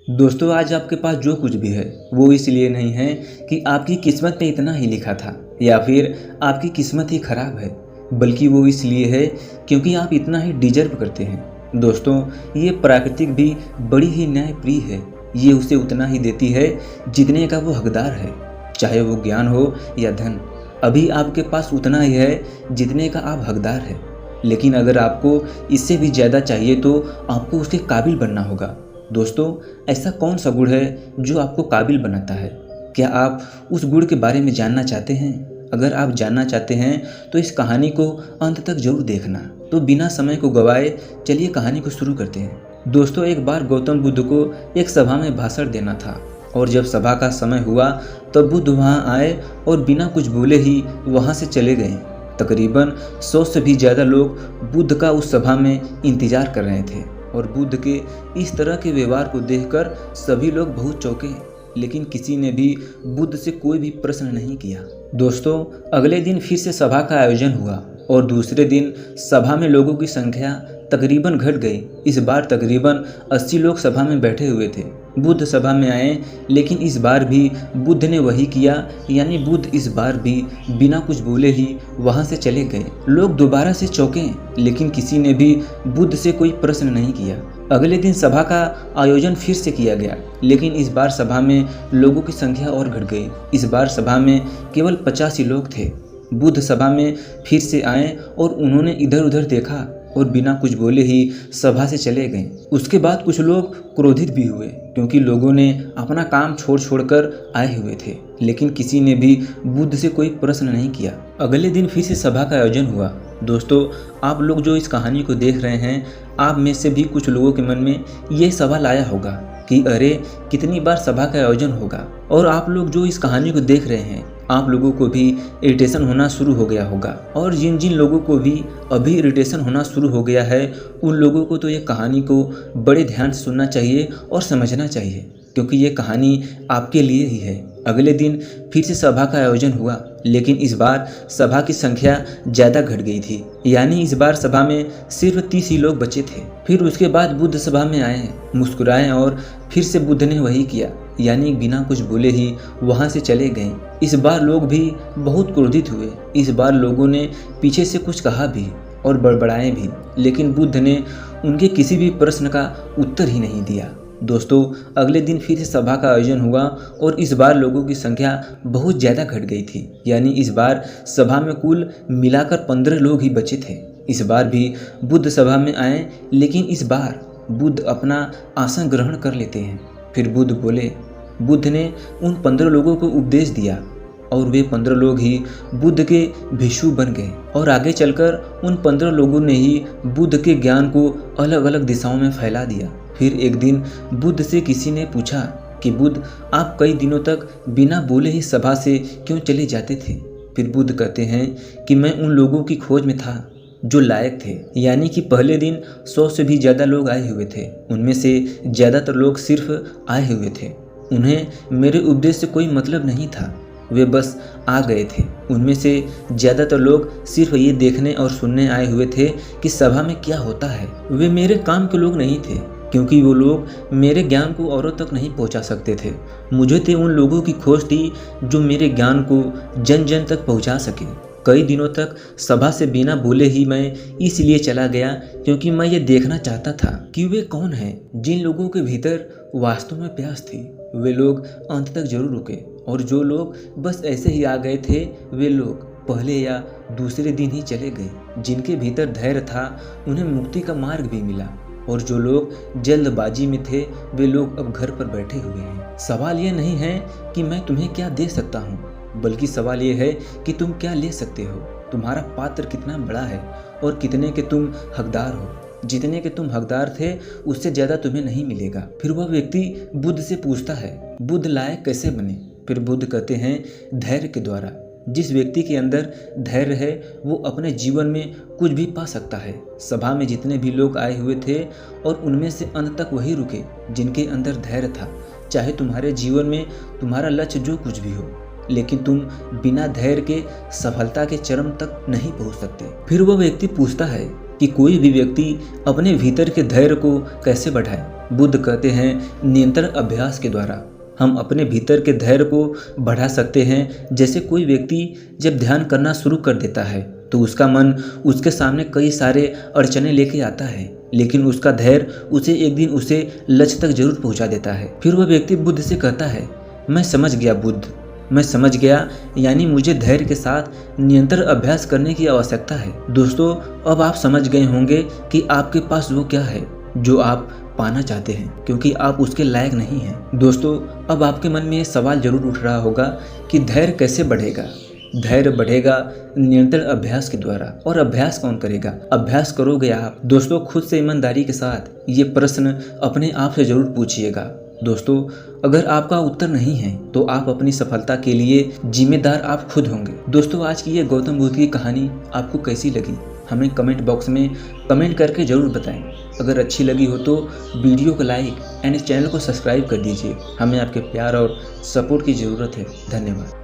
दोस्तों, आज आपके पास जो कुछ भी है वो इसलिए नहीं है कि आपकी किस्मत में इतना ही लिखा था या फिर आपकी किस्मत ही खराब है, बल्कि वो इसलिए है क्योंकि आप इतना ही डिजर्व करते हैं। दोस्तों, ये प्राकृतिक भी बड़ी ही न्यायप्रिय है। ये उसे उतना ही देती है जितने का वो हकदार है, चाहे वो ज्ञान हो या धन। अभी आपके पास उतना ही है जितने का आप हकदार है, लेकिन अगर आपको इससे भी ज़्यादा चाहिए तो आपको उसके काबिल बनना होगा। दोस्तों, ऐसा कौन सा गुण है जो आपको काबिल बनाता है? क्या आप उस गुण के बारे में जानना चाहते हैं? अगर आप जानना चाहते हैं तो इस कहानी को अंत तक जरूर देखना। तो बिना समय को गवाए चलिए कहानी को शुरू करते हैं। दोस्तों, एक बार गौतम बुद्ध को एक सभा में भाषण देना था और जब सभा का समय हुआ तब बुद्ध वहां आए और बिना कुछ बोले ही वहां से चले गए। तकरीबन 100 से भी ज़्यादा लोग बुद्ध का उस सभा में इंतजार कर रहे थे और बुद्ध के इस तरह के व्यवहार को देखकर सभी लोग बहुत चौंके, लेकिन किसी ने भी बुद्ध से कोई भी प्रश्न नहीं किया। दोस्तों, अगले दिन फिर से सभा का आयोजन हुआ और दूसरे दिन सभा में लोगों की संख्या तकरीबन घट गई। इस बार तकरीबन 80 लोग सभा में बैठे हुए थे। बुद्ध सभा में आए, लेकिन इस बार भी बुद्ध ने वही किया, यानी बुद्ध इस बार भी बिना कुछ बोले ही वहां से चले गए। लोग दोबारा से चौंके, लेकिन किसी ने भी बुद्ध से कोई प्रश्न नहीं किया। अगले दिन सभा का आयोजन फिर से किया गया, लेकिन इस बार सभा में लोगों की संख्या और घट गई। इस बार सभा में केवल 50 ही लोग थे। बुद्ध सभा में फिर से आए और उन्होंने इधर उधर देखा और बिना कुछ बोले ही सभा से चले गए। उसके बाद कुछ लोग क्रोधित भी हुए, क्योंकि लोगों ने अपना काम छोड़कर आए हुए थे, लेकिन किसी ने भी बुद्ध से कोई प्रश्न नहीं किया। अगले दिन फिर से सभा का आयोजन हुआ। दोस्तों, आप लोग जो इस कहानी को देख रहे हैं, आप में से भी कुछ लोगों के मन में ये सवाल आया होगा कि अरे, कितनी बार सभा का आयोजन होगा। और आप लोग जो इस कहानी को देख रहे हैं, आप लोगों को भी इरिटेशन होना शुरू हो गया होगा। और जिन जिन लोगों को भी अभी इरिटेशन होना शुरू हो गया है, उन लोगों को तो ये कहानी को बड़े ध्यान से सुनना चाहिए और समझना चाहिए, क्योंकि ये कहानी आपके लिए ही है। अगले दिन फिर से सभा का आयोजन हुआ, लेकिन इस बार सभा की संख्या ज़्यादा घट गई थी, यानी इस बार सभा में सिर्फ 30 ही लोग बचे थे। फिर उसके बाद बुद्ध सभा में आए, मुस्कुराए और फिर से बुद्ध ने वही किया, यानी बिना कुछ बोले ही वहां से चले गए। इस बार लोग भी बहुत क्रोधित हुए। इस बार लोगों ने पीछे से कुछ कहा भी और बड़बड़ाए भी, लेकिन बुद्ध ने उनके किसी भी प्रश्न का उत्तर ही नहीं दिया। दोस्तों, अगले दिन फिर से सभा का आयोजन हुआ और इस बार लोगों की संख्या बहुत ज़्यादा घट गई थी, यानी इस बार सभा में कुल मिलाकर 15 लोग ही बचे थे। इस बार भी बुद्ध सभा में आए, लेकिन इस बार बुद्ध अपना आसन ग्रहण कर लेते हैं। फिर बुद्ध बोले। बुद्ध ने उन 15 लोगों को उपदेश दिया और वे 15 लोग ही बुद्ध के भिक्षु बन गए और आगे चलकर उन 15 लोगों ने ही बुद्ध के ज्ञान को अलग अलग दिशाओं में फैला दिया। फिर एक दिन बुद्ध से किसी ने पूछा कि बुद्ध, आप कई दिनों तक बिना बोले ही सभा से क्यों चले जाते थे? फिर बुद्ध कहते हैं कि मैं उन लोगों की खोज में था जो लायक थे, यानी कि पहले दिन 100 से भी ज़्यादा लोग आए हुए थे। उनमें से ज़्यादातर लोग सिर्फ आए हुए थे, उन्हें मेरे उपदेश से कोई मतलब नहीं था, वे बस आ गए थे। उनमें से ज़्यादातर लोग सिर्फ ये देखने और सुनने आए हुए थे कि सभा में क्या होता है। वे मेरे काम के लोग नहीं थे, क्योंकि वो लोग मेरे ज्ञान को औरों तक नहीं पहुंचा सकते थे। मुझे तो उन लोगों की खोज थी जो मेरे ज्ञान को जन जन तक पहुंचा सके। कई दिनों तक सभा से बिना बोले ही मैं इसलिए चला गया क्योंकि मैं ये देखना चाहता था कि वे कौन हैं जिन लोगों के भीतर वास्तव में प्यास थी। वे लोग अंत तक जरूर रुके, और जो लोग बस ऐसे ही आ गए थे, वे लोग पहले या दूसरे दिन ही चले गए। जिनके भीतर धैर्य था, उन्हें मुक्ति का मार्ग भी मिला, और जो लोग जल्दबाजी में थे, वे लोग अब घर पर बैठे हुए हैं। सवाल ये नहीं है कि मैं तुम्हें क्या दे सकता हूँ, बल्कि सवाल ये है कि तुम क्या ले सकते हो। तुम्हारा पात्र कितना बड़ा है और कितने के तुम हकदार हो। जितने के तुम हकदार थे, उससे ज़्यादा तुम्हें नहीं मिलेगा। फिर वह व्यक्ति बुद्ध से पूछता है, बुद्ध लायक कैसे बने? फिर बुद्ध कहते हैं, धैर्य के द्वारा। जिस व्यक्ति के अंदर धैर्य है, वो अपने जीवन में कुछ भी पा सकता है। सभा में जितने भी लोग आए हुए थे, और उनमें से अंत तक वही रुके जिनके अंदर धैर्य था। चाहे तुम्हारे जीवन में तुम्हारा लक्ष्य जो कुछ भी हो, लेकिन तुम बिना धैर्य के सफलता के चरम तक नहीं पहुंच सकते। फिर वह व्यक्ति पूछता है कि कि कोई भी व्यक्ति अपने भीतर के धैर्य को कैसे बढ़ाए। बुद्ध कहते हैं निरंतर अभ्यास के द्वारा हम अपने भीतर के धैर्य को बढ़ा सकते हैं। जैसे कोई व्यक्ति जब ध्यान करना शुरू कर देता है तो उसका मन उसके सामने कई सारे अड़चने लेके आता है, लेकिन उसका धैर्य उसे एक दिन उसे लक्ष्य तक जरूर पहुंचा देता है। फिर वह व्यक्ति बुद्ध से कहता है मैं समझ गया बुद्ध, मैं समझ गया, यानी मुझे धैर्य के साथ निरंतर अभ्यास करने की आवश्यकता है। दोस्तों, अब आप समझ गए होंगे कि आपके पास वो क्या है जो आप पाना चाहते हैं, क्योंकि आप उसके लायक नहीं हैं। दोस्तों, अब आपके मन में ये सवाल जरूर उठ रहा होगा कि धैर्य कैसे बढ़ेगा। धैर्य बढ़ेगा निरंतर अभ्यास के द्वारा। और अभ्यास कौन करेगा? अभ्यास करोगे आप। दोस्तों, खुद से ईमानदारी के साथ ये प्रश्न अपने आप से जरूर पूछिएगा। दोस्तों, अगर आपका उत्तर नहीं है तो आप अपनी सफलता के लिए जिम्मेदार आप खुद होंगे। दोस्तों, आज की ये गौतम बुद्ध की कहानी आपको कैसी लगी हमें कमेंट बॉक्स में कमेंट करके जरूर बताएं। अगर अच्छी लगी हो तो वीडियो को लाइक एंड चैनल को सब्सक्राइब कर दीजिए। हमें आपके प्यार और सपोर्ट की ज़रूरत है। धन्यवाद।